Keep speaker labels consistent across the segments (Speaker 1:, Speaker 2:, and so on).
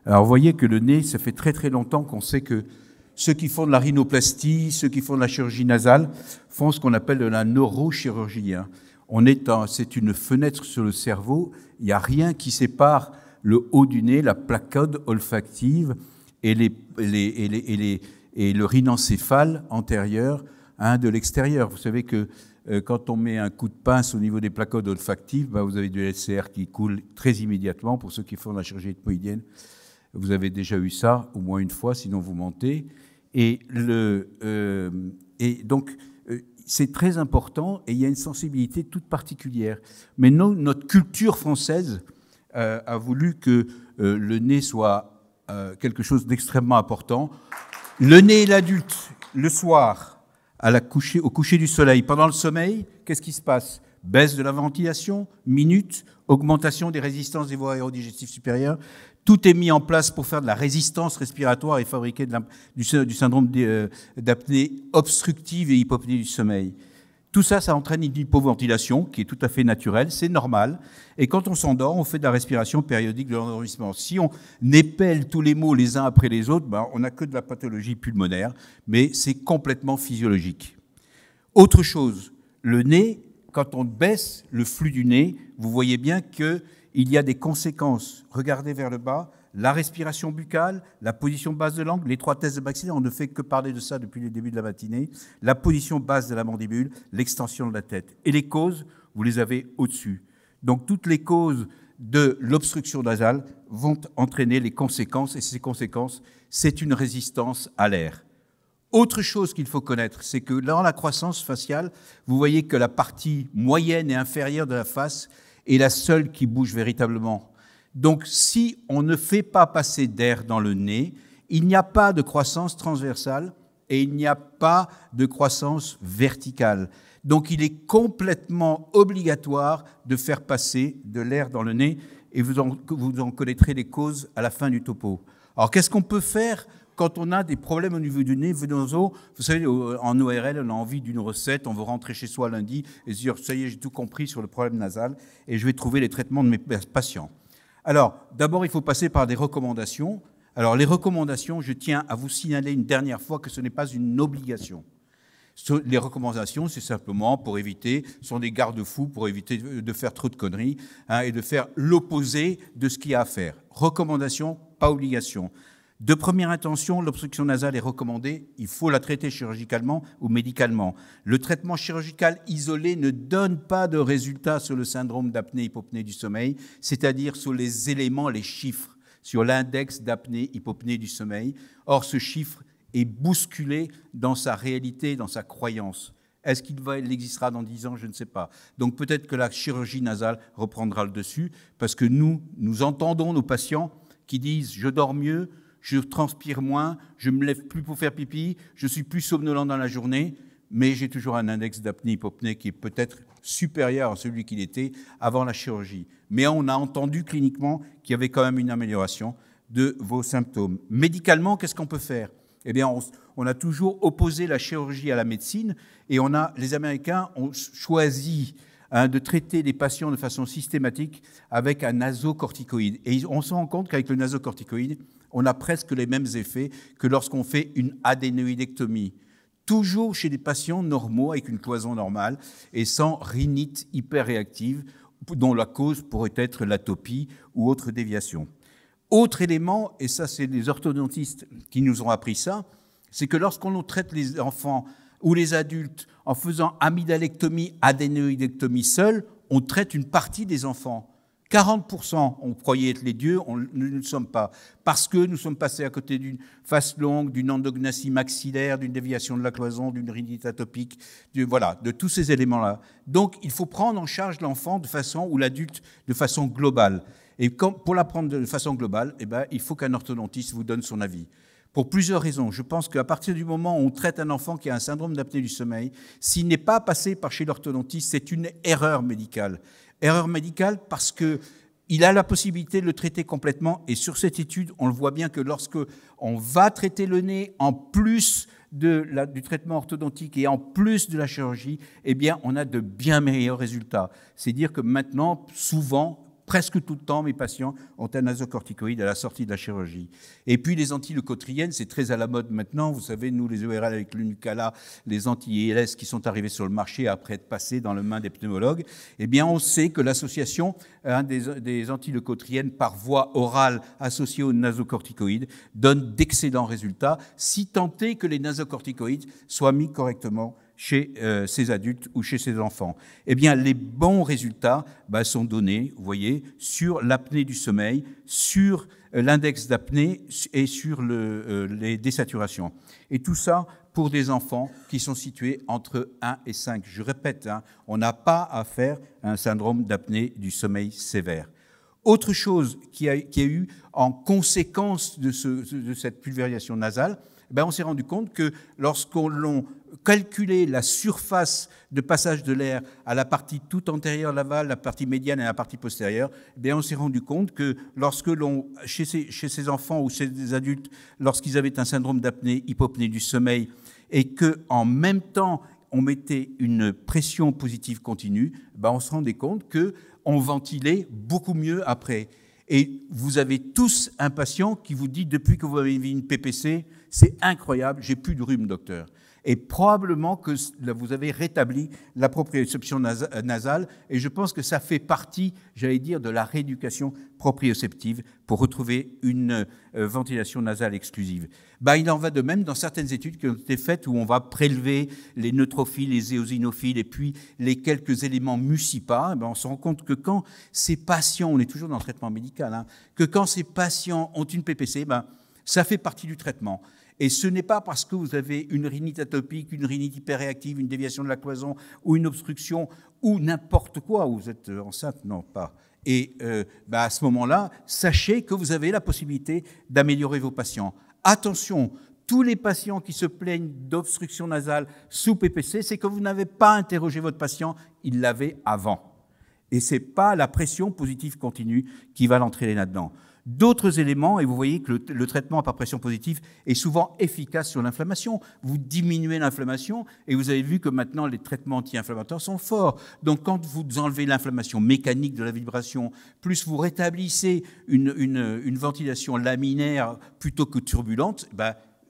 Speaker 1: Alors, vous voyez que le nez, ça fait très très longtemps qu'on sait que ceux qui font de la rhinoplastie, ceux qui font de la chirurgie nasale, font ce qu'on appelle de la neurochirurgie. C'est une fenêtre sur le cerveau. Il n'y a rien qui sépare le haut du nez, la placode olfactive et le rhinencéphale antérieur de l'extérieur. Vous savez que quand on met un coup de pince au niveau des placodes olfactives, vous avez du LCR qui coule très immédiatement. Pour ceux qui font de la chirurgie ethmoïdienne, vous avez déjà eu ça au moins une fois, sinon vous mentez. Et donc, c'est très important et il y a une sensibilité toute particulière. Mais notre culture française a voulu que le nez soit quelque chose d'extrêmement important. Le nez et l'adulte, le soir, au coucher du soleil, pendant le sommeil, qu'est-ce qui se passe? Baisse de la ventilation, minute, augmentation des résistances des voies aérodigestives supérieures. Tout est mis en place pour faire de la résistance respiratoire et fabriquer du syndrome d'apnée obstructive et hypopnée du sommeil. Tout ça, ça entraîne une hypoventilation qui est tout à fait naturelle, c'est normal. Et quand on s'endort, on fait de la respiration périodique de l'endormissement. Si on épelle tous les maux les uns après les autres, on n'a que de la pathologie pulmonaire, mais c'est complètement physiologique. Autre chose, le nez, quand on baisse le flux du nez, vous voyez bien qu'il y a des conséquences. Regardez vers le bas, la respiration buccale, la position basse de l'angle, l'étroitesse de maxillaire, on ne fait que parler de ça depuis le début de la matinée, la position basse de la mandibule, l'extension de la tête. Et les causes, vous les avez au-dessus. Donc toutes les causes de l'obstruction nasale vont entraîner les conséquences, et ces conséquences, c'est une résistance à l'air. Autre chose qu'il faut connaître, c'est que dans la croissance faciale, vous voyez que la partie moyenne et inférieure de la face est la seule qui bouge véritablement. Donc, si on ne fait pas passer d'air dans le nez, il n'y a pas de croissance transversale et il n'y a pas de croissance verticale. Donc, il est complètement obligatoire de faire passer de l'air dans le nez et vous en connaîtrez les causes à la fin du topo. Alors, qu'est-ce qu'on peut faire quand on a des problèmes au niveau du nez, vous savez, en ORL, on a envie d'une recette, on veut rentrer chez soi lundi et se dire, ça y est, j'ai tout compris sur le problème nasal et je vais trouver les traitements de mes patients. Alors, d'abord, il faut passer par des recommandations. Alors, les recommandations, je tiens à vous signaler une dernière fois que ce n'est pas une obligation. Les recommandations, c'est simplement pour éviter, sont des garde-fous pour éviter de faire trop de conneries et de faire l'opposé de ce qu'il y a à faire. Recommandations, pas obligation. De première intention, l'obstruction nasale est recommandée, il faut la traiter chirurgicalement ou médicalement. Le traitement chirurgical isolé ne donne pas de résultat sur le syndrome d'apnée-hypopnée du sommeil, c'est-à-dire sur les éléments, les chiffres, sur l'index d'apnée-hypopnée du sommeil. Or, ce chiffre est bousculé dans sa réalité, dans sa croyance. Est-ce qu'il existera dans 10 ans? Je ne sais pas. Donc peut-être que la chirurgie nasale reprendra le dessus, parce que nous entendons nos patients qui disent « je dors mieux », je transpire moins, je me lève plus pour faire pipi, je suis plus somnolent dans la journée, mais j'ai toujours un index d'apnée-hypopnée qui est peut-être supérieur à celui qu'il était avant la chirurgie. Mais on a entendu cliniquement qu'il y avait quand même une amélioration de vos symptômes. Médicalement, qu'est-ce qu'on peut faire? Eh bien, on a toujours opposé la chirurgie à la médecine et les Américains ont choisi de traiter les patients de façon systématique avec un nasocorticoïde. Et on se rend compte qu'avec le nasocorticoïde, on a presque les mêmes effets que lorsqu'on fait une adénoïdectomie. Toujours chez des patients normaux, avec une cloison normale, et sans rhinite hyperréactive, dont la cause pourrait être l'atopie ou autre déviation. Autre élément, et ça c'est les orthodontistes qui nous ont appris ça, c'est que lorsqu'on traite les enfants ou les adultes en faisant amygdalectomie, adénoïdectomie seule, on traite une partie des enfants. 40%, on croyait être les dieux, nous ne le sommes pas. Parce que nous sommes passés à côté d'une face longue, d'une endognathie maxillaire, d'une déviation de la cloison, d'une rhinite atopique, de tous ces éléments-là. Donc, il faut prendre en charge l'enfant ou l'adulte de façon globale. Et pour la prendre de façon globale, il faut qu'un orthodontiste vous donne son avis. Pour plusieurs raisons. Je pense qu'à partir du moment où on traite un enfant qui a un syndrome d'apnée du sommeil, s'il n'est pas passé par chez l'orthodontiste, c'est une erreur médicale. Erreur médicale parce qu'il a la possibilité de le traiter complètement. Et sur cette étude, on le voit bien que lorsque on va traiter le nez en plus du traitement orthodontique et en plus de la chirurgie, eh bien, on a de bien meilleurs résultats. C'est dire que maintenant, souvent, Presque tout le temps, mes patients ont un nasocorticoïde à la sortie de la chirurgie. Et puis les antileucotriennes, c'est très à la mode maintenant. Vous savez, nous, les ORL avec le Nucala, les anti-ILS qui sont arrivés sur le marché après être passés dans les mains des pneumologues, eh bien, on sait que l'association des antileucotriennes par voie orale associée aux nasocorticoïdes donne d'excellents résultats, si tant est que les nasocorticoïdes soient mis correctement chez ces adultes ou chez ces enfants. Eh bien, les bons résultats sont donnés, vous voyez, sur l'apnée du sommeil, sur l'index d'apnée et sur les désaturations. Et tout ça pour des enfants qui sont situés entre 1 et 5. Je répète, on n'a pas à faire un syndrome d'apnée du sommeil sévère. Autre chose qui a eu en conséquence de cette pulvérisation nasale, on s'est rendu compte que lorsqu'on calculé la surface de passage de l'air à la partie tout antérieure l'aval, la partie médiane et la partie postérieure, on s'est rendu compte que chez ces enfants ou chez des adultes, lorsqu'ils avaient un syndrome d'apnée, hypopnée du sommeil, et qu'en même temps on mettait une pression positive continue, on se rendait compte qu'on ventilait beaucoup mieux après. Et vous avez tous un patient qui vous dit, depuis que vous avez vu une PPC, c'est incroyable, j'ai plus de rhume, docteur. Et probablement que vous avez rétabli la proprioception nasale, et je pense que ça fait partie, j'allais dire, de la rééducation proprioceptive pour retrouver une ventilation nasale exclusive. Il en va de même dans certaines études qui ont été faites où on va prélever les neutrophiles, les éosinophiles et puis les quelques éléments mucipas. On se rend compte que quand ces patients, on est toujours dans le traitement médical, que quand ces patients ont une PPC, ça fait partie du traitement. Et ce n'est pas parce que vous avez une rhinite atopique, une rhinite hyperréactive, une déviation de la cloison ou une obstruction ou n'importe quoi, où vous êtes enceinte, non pas. Et à ce moment-là, sachez que vous avez la possibilité d'améliorer vos patients. Attention, tous les patients qui se plaignent d'obstruction nasale sous PPC, c'est que vous n'avez pas interrogé votre patient, il l'avait avant. Et ce n'est pas la pression positive continue qui va l'entraîner là-dedans. D'autres éléments, et vous voyez que le traitement par pression positive est souvent efficace sur l'inflammation. Vous diminuez l'inflammation et vous avez vu que maintenant les traitements anti-inflammatoires sont forts. Donc quand vous enlevez l'inflammation mécanique de la vibration, plus vous rétablissez une ventilation laminaire plutôt que turbulente,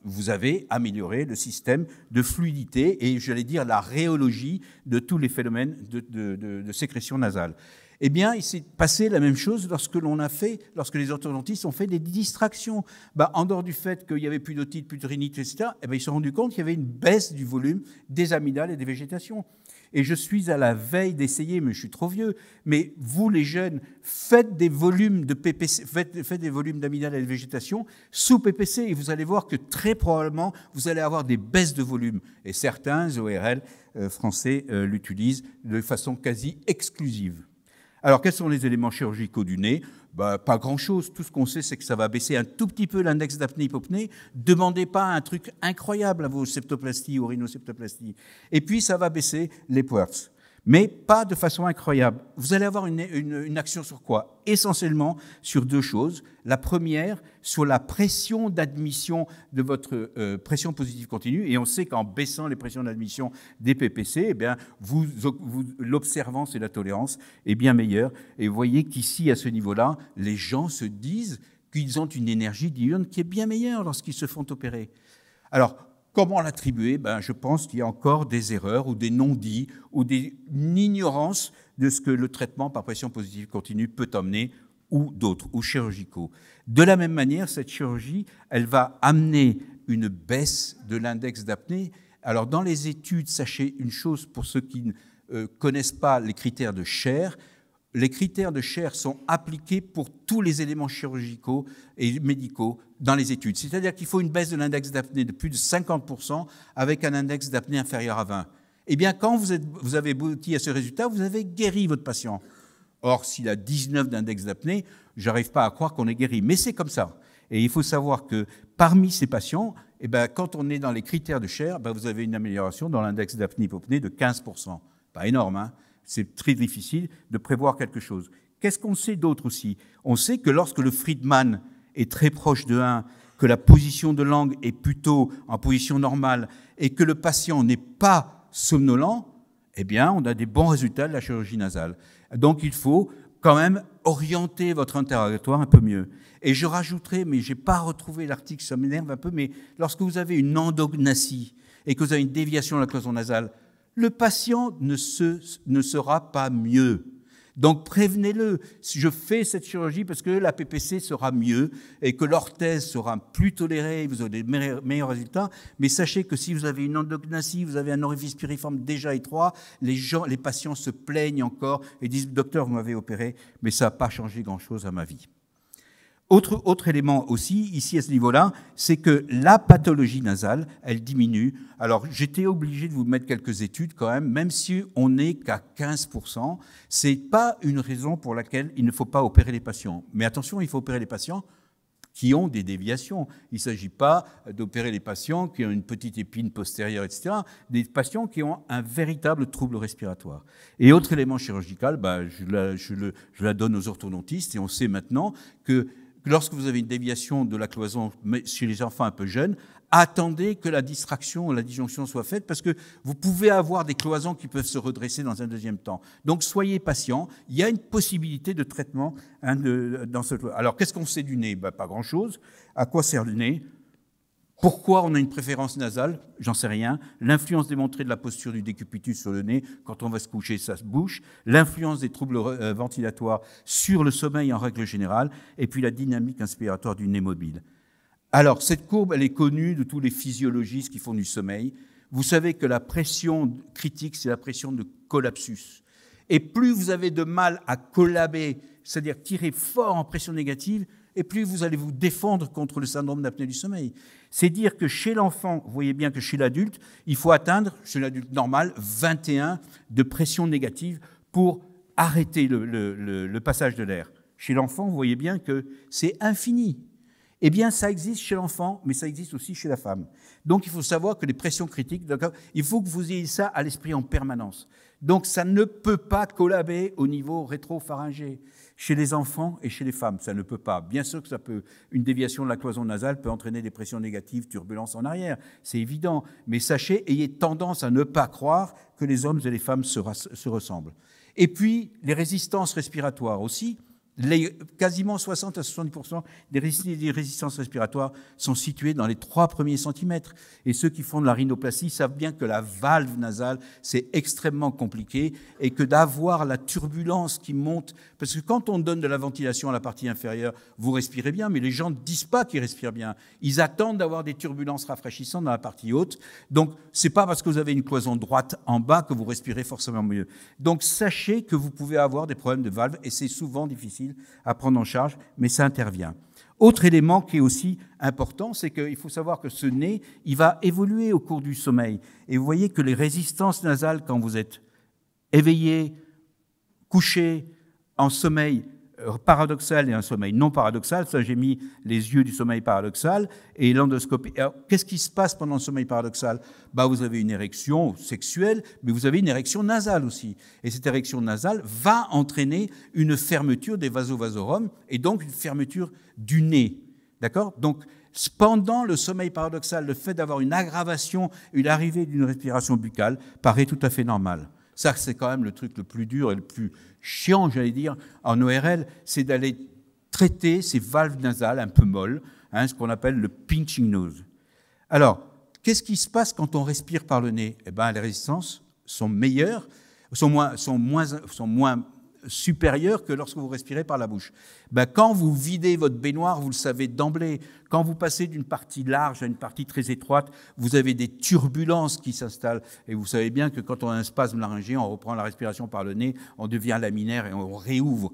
Speaker 1: vous avez amélioré le système de fluidité et, j'allais dire, la rhéologie de tous les phénomènes de sécrétion nasale. Eh bien, il s'est passé la même chose lorsque les orthodontistes ont fait des distractions. En dehors du fait qu'il n'y avait plus d'otite, plus de rhinite, etc., ils se sont rendus compte qu'il y avait une baisse du volume des amygdales et des végétations. Et je suis à la veille d'essayer, mais je suis trop vieux, mais vous les jeunes, faites des volumes de PPC, faites des volumes d'amygdales et de végétation sous PPC et vous allez voir que très probablement, vous allez avoir des baisses de volume. Et certains ORL français l'utilisent de façon quasi exclusive. Alors, quels sont les éléments chirurgicaux du nez ? Pas grand-chose. Tout ce qu'on sait, c'est que ça va baisser un tout petit peu l'index d'apnée-hypopnée. Demandez pas un truc incroyable à vos septoplasties ou rhinoseptoplasties. Et puis, ça va baisser les Puerts. Mais pas de façon incroyable. Vous allez avoir une action sur quoi ? Essentiellement sur deux choses. La première, sur la pression d'admission de votre pression positive continue. Et on sait qu'en baissant les pressions d'admission des PPC, l'observance et la tolérance est bien meilleure. Et vous voyez qu'ici, à ce niveau-là, les gens se disent qu'ils ont une énergie diurne qui est bien meilleure lorsqu'ils se font opérer. Alors, comment l'attribuer ? Je pense qu'il y a encore des erreurs ou des non-dits ou une ignorance de ce que le traitement par pression positive continue peut emmener ou d'autres, ou chirurgicaux. De la même manière, cette chirurgie, elle va amener une baisse de l'index d'apnée. Alors, dans les études, sachez une chose pour ceux qui ne connaissent pas les critères de Sher. Les critères de Sher sont appliqués pour tous les éléments chirurgicaux et médicaux dans les études. C'est-à-dire qu'il faut une baisse de l'index d'apnée de plus de 50% avec un index d'apnée inférieur à 20. Eh bien, quand vous avez abouti à ce résultat, vous avez guéri votre patient. Or, s'il a 19 d'index d'apnée, je n'arrive pas à croire qu'on est guéri. Mais c'est comme ça. Et il faut savoir que parmi ces patients, quand on est dans les critères de Sher, vous avez une amélioration dans l'index d'apnée-hypopnée de 15%. Pas énorme, hein ? C'est très difficile de prévoir quelque chose. Qu'est-ce qu'on sait d'autre aussi ? On sait que lorsque le Friedman est très proche de 1, que la position de langue est plutôt en position normale et que le patient n'est pas somnolent, on a des bons résultats de la chirurgie nasale. Donc il faut, quand même orienter votre interrogatoire un peu mieux. Et je rajouterai, mais je n'ai pas retrouvé l'article, ça m'énerve un peu, mais lorsque vous avez une endognathie et que vous avez une déviation de la cloison nasale, le patient ne sera pas mieux. Donc prévenez-le, si je fais cette chirurgie parce que la PPC sera mieux et que l'orthèse sera plus tolérée, vous aurez des meilleurs résultats, mais sachez que si vous avez une endognathie, vous avez un orifice piriforme déjà étroit, les patients se plaignent encore et disent « Docteur, vous m'avez opéré, mais ça n'a pas changé grand-chose à ma vie ». Autre élément aussi, ici à ce niveau-là, c'est que la pathologie nasale, elle diminue. Alors, j'étais obligé de vous mettre quelques études quand même si on n'est qu'à 15%. Ce n'est pas une raison pour laquelle il ne faut pas opérer les patients. Mais attention, il faut opérer les patients qui ont des déviations. Il ne s'agit pas d'opérer les patients qui ont une petite épine postérieure, etc. Des patients qui ont un véritable trouble respiratoire. Et autre élément chirurgical, je la donne aux orthodontistes et on sait maintenant que lorsque vous avez une déviation de la cloison chez les enfants un peu jeunes, attendez que la distraction ou la disjonction soit faite parce que vous pouvez avoir des cloisons qui peuvent se redresser dans un deuxième temps. Donc soyez patient, il y a une possibilité de traitement dans ce. Alors qu'est-ce qu'on sait du nez ? Pas grand-chose. À quoi sert le nez ? Pourquoi on a une préférence nasale ? J'en sais rien. L'influence démontrée de la posture du décubitus sur le nez, quand on va se coucher, ça se bouche. L'influence des troubles ventilatoires sur le sommeil en règle générale. Et puis la dynamique inspiratoire du nez mobile. Alors, cette courbe, elle est connue de tous les physiologistes qui font du sommeil. Vous savez que la pression critique, c'est la pression de collapsus. Et plus vous avez de mal à collaber, c'est-à-dire tirer fort en pression négative, et plus vous allez vous défendre contre le syndrome d'apnée du sommeil. C'est dire que chez l'enfant, vous voyez bien que chez l'adulte, il faut atteindre, chez l'adulte normal, 21 de pression négative pour arrêter le passage de l'air. Chez l'enfant, vous voyez bien que c'est infini. Eh bien, ça existe chez l'enfant, mais ça existe aussi chez la femme. Donc, il faut savoir que les pressions critiques, il faut que vous ayez ça à l'esprit en permanence. Donc, ça ne peut pas collaber au niveau rétropharyngé. Chez les enfants et chez les femmes, ça ne peut pas. Bien sûr que ça peut. Une déviation de la cloison nasale peut entraîner des pressions négatives, turbulences en arrière, c'est évident. Mais sachez, ayez tendance à ne pas croire que les hommes et les femmes se ressemblent. Et puis, les résistances respiratoires aussi. Quasiment 60 à 70% des résistances respiratoires sont situées dans les 3 premiers centimètres. Et ceux qui font de la rhinoplastie savent bien que la valve nasale, c'est extrêmement compliqué et que d'avoir la turbulence qui monte, parce que quand on donne de la ventilation à la partie inférieure, vous respirez bien, mais les gens ne disent pas qu'ils respirent bien. Ils attendent d'avoir des turbulences rafraîchissantes dans la partie haute. Donc, c'est pas parce que vous avez une cloison droite en bas que vous respirez forcément mieux. Donc, sachez que vous pouvez avoir des problèmes de valve et c'est souvent difficile à prendre en charge, mais ça intervient. Autre élément qui est aussi important, c'est qu'il faut savoir que ce nez, il va évoluer au cours du sommeil. Et vous voyez que les résistances nasales, quand vous êtes éveillé, couché, en sommeil paradoxal et un sommeil non paradoxal, ça j'ai mis les yeux du sommeil paradoxal et l'endoscopie. Alors, qu'est-ce qui se passe pendant le sommeil paradoxal ? Vous avez une érection sexuelle, mais vous avez une érection nasale aussi. Et cette érection nasale va entraîner une fermeture des vasovasorums et donc une fermeture du nez. D'accord ? Donc, pendant le sommeil paradoxal, le fait d'avoir une aggravation, une arrivée d'une respiration buccale paraît tout à fait normal. Ça, c'est quand même le truc le plus dur et le plus chiant, j'allais dire, en ORL, c'est d'aller traiter ces valves nasales un peu molles, ce qu'on appelle le pinching nose. Alors, qu'est-ce qui se passe quand on respire par le nez ? Les résistances sont meilleures, sont moins supérieures que lorsque vous respirez par la bouche. Quand vous videz votre baignoire, vous le savez d'emblée. Quand vous passez d'une partie large à une partie très étroite, vous avez des turbulences qui s'installent. Et vous savez bien que quand on a un spasme laryngé, on reprend la respiration par le nez, on devient laminaire et on réouvre.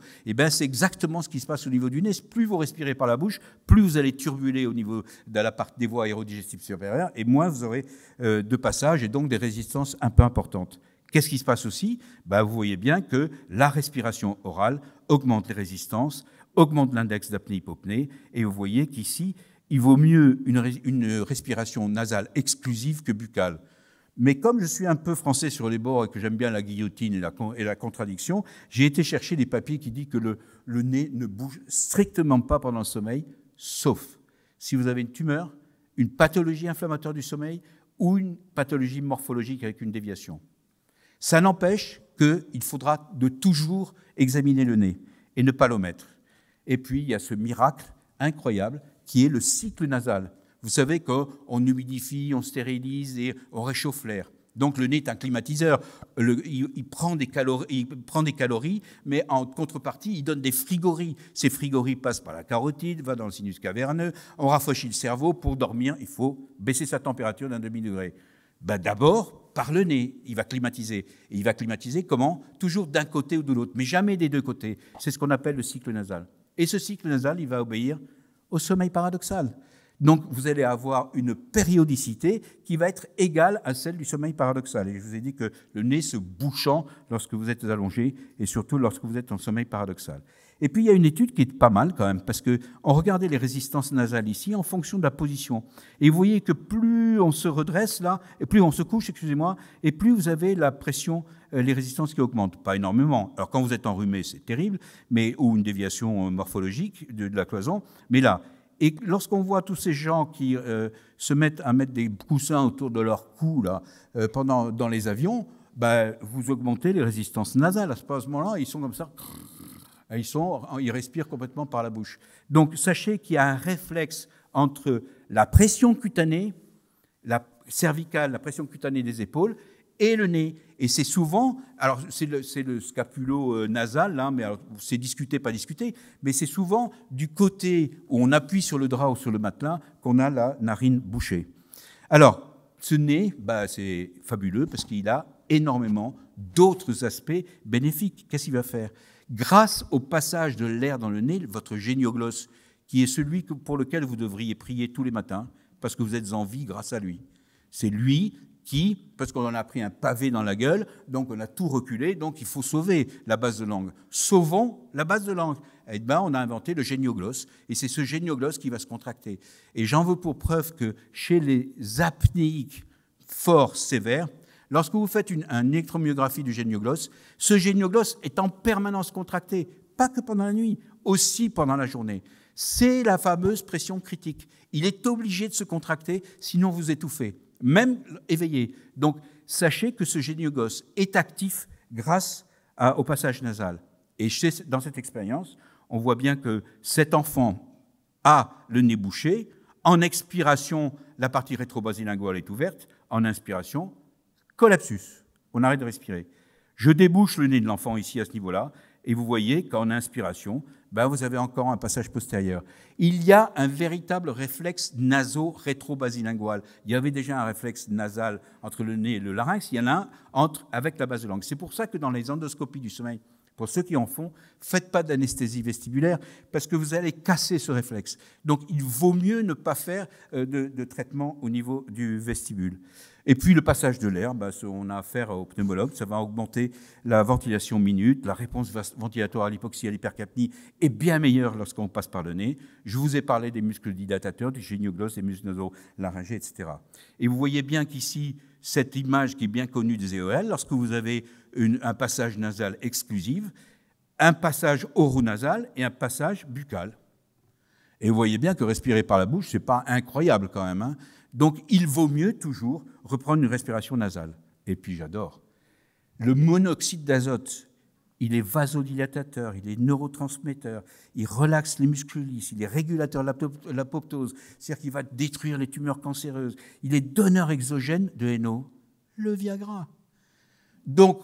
Speaker 1: C'est exactement ce qui se passe au niveau du nez. Plus vous respirez par la bouche, plus vous allez turbuler au niveau de la partie des voies aérodigestives supérieures, et moins vous aurez de passages et donc des résistances un peu importantes. Qu'est-ce qui se passe aussi ? Vous voyez bien que la respiration orale augmente les résistances, augmente l'index d'apnée-hypopnée, et vous voyez qu'ici, il vaut mieux une respiration nasale exclusive que buccale. Mais comme je suis un peu français sur les bords et que j'aime bien la guillotine et la contradiction, j'ai été chercher des papiers qui disent que le nez ne bouge strictement pas pendant le sommeil, sauf si vous avez une tumeur, une pathologie inflammatoire du sommeil ou une pathologie morphologique avec une déviation. Ça n'empêche qu'il faudra de toujours examiner le nez. et ne pas l'omettre. Et puis, il y a ce miracle incroyable qui est le cycle nasal. Vous savez qu'on humidifie, on stérilise et on réchauffe l'air. Donc le nez est un climatiseur. Il prend des calories, mais en contrepartie, il donne des frigories. Ces frigories passent par la carotide, vont dans le sinus caverneux, on rafraîchit le cerveau. Pour dormir, il faut baisser sa température d'un demi-degré. D'abord, par le nez, il va climatiser. Et il va climatiser comment? Toujours d'un côté ou de l'autre, mais jamais des deux côtés. C'est ce qu'on appelle le cycle nasal. Et ce cycle nasal, il va obéir au sommeil paradoxal. Donc, vous allez avoir une périodicité qui va être égale à celle du sommeil paradoxal. Et je vous ai dit que le nez se bouchant lorsque vous êtes allongé et surtout lorsque vous êtes en sommeil paradoxal. Et puis, il y a une étude qui est pas mal quand même, parce qu'on regardait les résistances nasales ici en fonction de la position. Et vous voyez que plus on se redresse là, et plus on se couche, excusez-moi, et plus vous avez la pression, les résistances qui augmentent. Pas énormément. Alors, quand vous êtes enrhumé, c'est terrible, ou une déviation morphologique de la cloison, mais là. Et lorsqu'on voit tous ces gens qui se mettent à mettre des coussins autour de leur cou là, dans les avions, vous augmentez les résistances nasales. À ce moment-là, ils sont comme ça, ils respirent complètement par la bouche. Donc sachez qu'il y a un réflexe entre la pression cutanée, la cervicale, la pression cutanée des épaules, et le nez. Et c'est souvent, alors c'est le scapulo-nasal, hein, mais c'est discuté, pas discuté, mais c'est souvent du côté où on appuie sur le drap ou sur le matelas qu'on a la narine bouchée. Alors, ce nez, c'est fabuleux parce qu'il a énormément d'autres aspects bénéfiques. Qu'est-ce qu'il va faire? Grâce au passage de l'air dans le nez, votre génioglosse, qui est celui pour lequel vous devriez prier tous les matins, parce que vous êtes en vie grâce à lui. C'est lui parce qu'on en a pris un pavé dans la gueule, donc on a tout reculé, donc il faut sauver la base de langue. Sauvons la base de langue. Et on a inventé le génioglosse, et c'est ce génioglosse qui va se contracter. Et j'en veux pour preuve que chez les apnéiques forts sévères, lorsque vous faites une électromyographie du génioglosse, ce génioglosse est en permanence contracté, pas que pendant la nuit, aussi pendant la journée. C'est la fameuse pression critique. Il est obligé de se contracter, sinon vous étouffez. Même éveillé. Donc, sachez que ce génioglosse est actif grâce au passage nasal. Et dans cette expérience, on voit bien que cet enfant a le nez bouché. En expiration, la partie rétro-basilinguale est ouverte. En inspiration, collapsus. On arrête de respirer. Je débouche le nez de l'enfant ici à ce niveau-là, et vous voyez qu'en inspiration, vous avez encore un passage postérieur. Il y a un véritable réflexe naso-rétro-basilingual. Il y avait déjà un réflexe nasal entre le nez et le larynx, il y en a un avec la base de langue. C'est pour ça que dans les endoscopies du sommeil, pour ceux qui en font, faites pas d'anesthésie vestibulaire parce que vous allez casser ce réflexe. Donc il vaut mieux ne pas faire de traitement au niveau du vestibule. Et puis le passage de l'air, on a affaire au pneumologue, ça va augmenter la ventilation minute, la réponse ventilatoire à l'hypoxie et à l'hypercapnie est bien meilleure lorsqu'on passe par le nez. Je vous ai parlé des muscles dilatateurs, du génioglosse, des muscles nasolaryngés, etc. Et vous voyez bien qu'ici, cette image qui est bien connue des EOL, lorsque vous avez un passage nasal exclusif, un passage oronasal et un passage buccal. Et vous voyez bien que respirer par la bouche, ce n'est pas incroyable quand même, hein. Donc, il vaut mieux toujours reprendre une respiration nasale. Et puis, j'adore. Le monoxyde d'azote, il est vasodilatateur, il est neurotransmetteur, il relaxe les muscles lisses, il est régulateur de l'apoptose, c'est-à-dire qu'il va détruire les tumeurs cancéreuses. Il est donneur exogène de NO, le Viagra. Donc,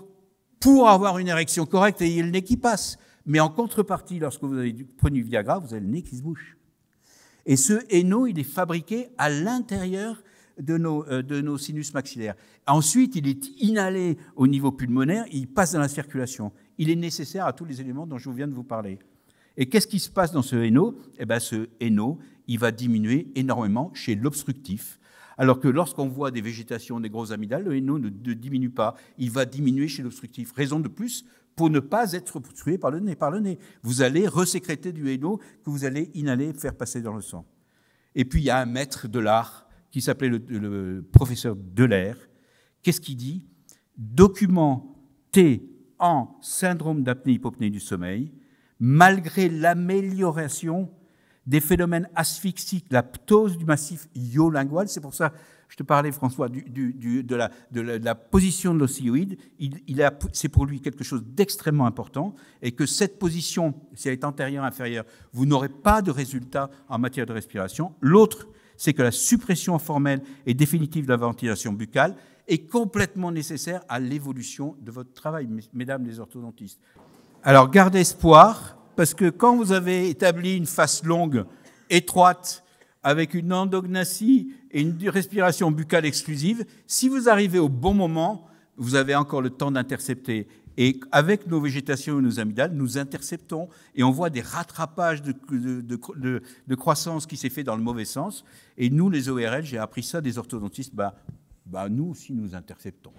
Speaker 1: pour avoir une érection correcte, ayez le nez qui passe. Mais en contrepartie, lorsque vous prenez du Viagra, vous avez le nez qui se bouche. Et ce NO, il est fabriqué à l'intérieur de nos sinus maxillaires. Ensuite, il est inhalé au niveau pulmonaire, il passe dans la circulation. Il est nécessaire à tous les éléments dont je viens de vous parler. Et qu'est-ce qui se passe dans ce NO? Ce NO, il va diminuer énormément chez l'obstructif. Alors que lorsqu'on voit des végétations, des grosses amygdales, le NO ne diminue pas. Il va diminuer chez l'obstructif. Raison de plus pour ne pas être obstrué par le nez. Vous allez resécréter du NO que vous allez inhaler, faire passer dans le sang. Et puis, il y a un maître de l'art qui s'appelait le professeur Delair. Qu'est-ce qu'il dit? Documenté en syndrome d'apnée-hypopnée du sommeil, malgré l'amélioration des phénomènes asphyxiques, la ptose du massif iolingual. C'est pour ça que je te parlais, François, de la position de l'ossioïde. C'est pour lui quelque chose d'extrêmement important, et que cette position, si elle est antérieure, inférieure, vous n'aurez pas de résultat en matière de respiration. L'autre, c'est que la suppression formelle et définitive de la ventilation buccale est complètement nécessaire à l'évolution de votre travail, mesdames les orthodontistes. Alors, gardez espoir, parce que quand vous avez établi une face longue, étroite, avec une endognathie et une respiration buccale exclusive, si vous arrivez au bon moment, vous avez encore le temps d'intercepter. Et avec nos végétations et nos amygdales, nous interceptons et on voit des rattrapages de croissance qui s'est fait dans le mauvais sens. Et nous, les ORL, j'ai appris ça des orthodontistes, nous aussi, nous interceptons.